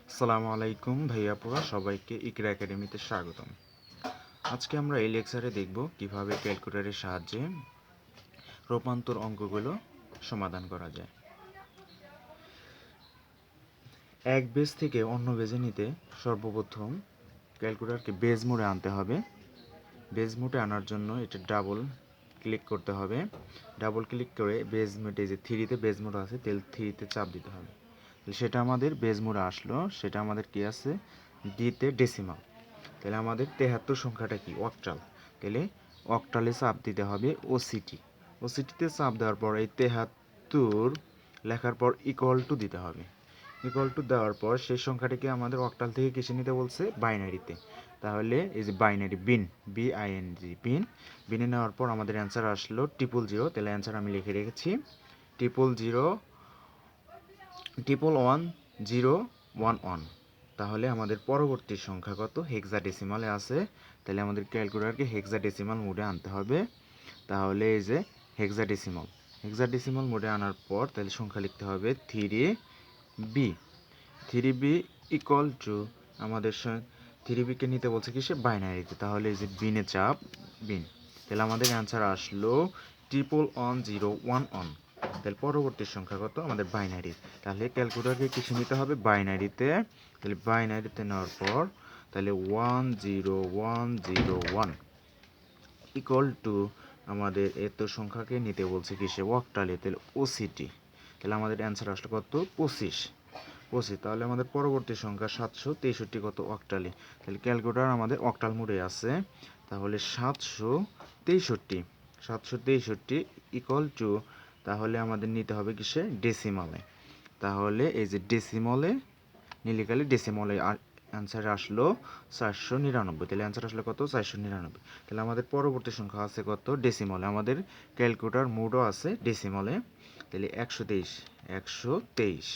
আসসালামু আলাইকুম ভাইয়াপুরা, সবাইকে ইকরা একাডেমিতে স্বাগতম। আজকে আমরা এই লেকচারে দেখব কিভাবে ক্যালকুলেটরের সাহায্যে রূপান্তর অঙ্কগুলো সমাধান করা যায়। এক বেজ থেকে অন্য বেজে নিতে সর্বপ্রথম ক্যালকুলেটরকে বেজ মোডে আনতে হবে। বেজ মোডে আনার জন্য এটা ডাবল ক্লিক করতে হবে। ডাবল ক্লিক করে বেজ মোডে যে থ্রিতে বেজ মোড আছে থ্রিতে চাপ দিতে হবে। সেটা আমাদের বেজ মোডে আসলো। সেটা আমাদের কি আছে, ডিতে ডেসিমাল। তাহলে আমাদের 73 সংখ্যাটা কি, অক্টাল। তাহলে অক্টালে চাপ দিতে হবে ওসিটিতে চাপ দেওয়ার পর এই 73 লেখার পর ইকুয়াল টু দিতে হবে। ইকুয়াল টু দেওয়ার পর সেই সংখ্যাটিকে আমাদের অক্টাল থেকে কিসে নিতে বলছে, বাইনারিতে। তাহলে এই যে বাইনারি BING বিনে নেওয়ার পর আমাদের অ্যান্সার আসলো 000। তাহলে অ্যান্সার আমি লিখে রেখেছি 0001111। তাহলে আমাদের পরবর্তী সংখ্যা কত, হেক্সাডেসিমালে আছে। তাহলে আমাদের ক্যালকুলেটরকে হেক্সাডেসিমাল মোডে আনতে হবে। তাহলে এই যে হেক্সাডেসিমাল মোডে আনার পর তাহলে সংখ্যা লিখতে হবে 3b ইকুয়াল টু আমাদের 3bকে নিতে বলছে কি, সে বাইনারিতে। তাহলে এই যে বিনে চাপ বিন। তাহলে আমাদের অ্যান্সার আসলো 111011। তাহলে পরবর্তী সংখ্যা কত, আমাদের বাইনারি। তাহলে ক্যালকুলেটরকে কিছু নিতে হবে বাইনারিতে। তাহলে বাইনারিতে নেওয়ার পর তাহলে 10101 ইকুয়াল টু আমাদের এত সংখ্যাকে নিতে বলছে কি, সে অক্টালে। তাহলে ওসিটি। তাহলে আমাদের অ্যান্সার আসলো কত, 25। তাহলে আমাদের পরবর্তী সংখ্যা 763 কত, অক্টালে। তাহলে ক্যালকুলেটর আমাদের অক্টাল মোডে আছে। তাহলে 763 ইকুয়াল টু তাহলে আমাদের নিতে হবে কিসে, ডেসিমালে। তাহলে এই যে ডেসিমলে নিলিকালে ডেসিমলে অ্যান্সার আসলো 499। তাহলে অ্যান্সার আসলো কত, 499। তাহলে আমাদের পরবর্তী সংখ্যা আছে কত, ডেসিমলে। আমাদের ক্যালকুলেটর মোডও আছে ডেসিমলে। তাহলে 123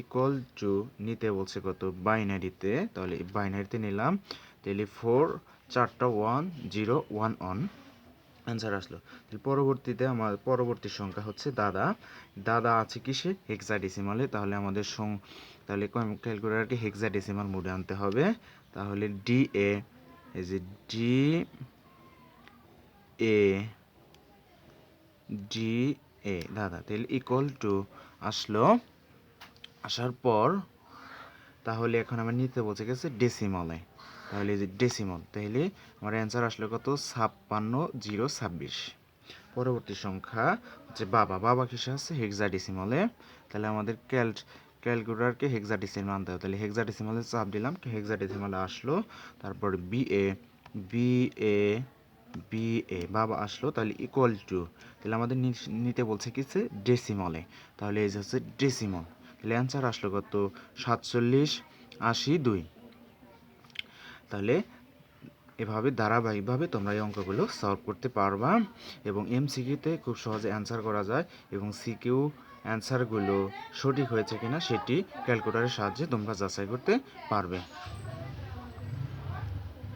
ইকুয়াল টু নিতে বলছে কত, বাইনারিতে। তাহলে বাইনারিতে নিলাম। তাহলে 4টা 1011 অ্যান্সার আসলো। তাহলে পরবর্তীতে আমার পরবর্তী সংখ্যা হচ্ছে দাদা আছে কিসে, হেক্সাডেসিমালে। তাহলে আমাদের তাহলে ক্যালকুলেটরকে হেক্সাডেসিমাল মোডে আনতে হবে। তাহলে DA এই যে DA দাদা, তাহলে ইকুয়াল টু আসলো। আসার পর তাহলে এখন আমরা নিতে বলছে গেছে ডেসিমালে। তাহলে এই যে ডেসিমাল, তাহলে আমার অ্যান্সার আসলো কত, 56026। পরবর্তী সংখ্যা হচ্ছে বাবা কিসে আছে, হেক্সাডেসিমালে। তাহলে আমাদের ক্যালকুলেটরকে হেক্সাডেসিমাল আনতে হবে। তাহলে হেক্সাডেসিমালে চাপ দিলাম, হেক্সাডেসিমালে আসলো। তারপর BA বাবা আসলো। তাহলে ইকুয়াল টু তাহলে আমাদের নিতে বলছে কিসে, ডেসিমালে। তাহলে এই যে হচ্ছে ডেসিমাল। তাহলে অ্যান্সার আসলো কত, 4782। তাহলে এভাবে ধারাবাহিকভাবে তোমরা এই অঙ্কগুলো সলভ করতে পারবা এবং MCQতে খুব সহজে অ্যান্সার করা যায় এবং CQ অ্যান্সারগুলো সঠিক হয়েছে কিনা সেটি ক্যালকুলেটরের সাহায্যে তোমরা যাচাই করতে পারবে।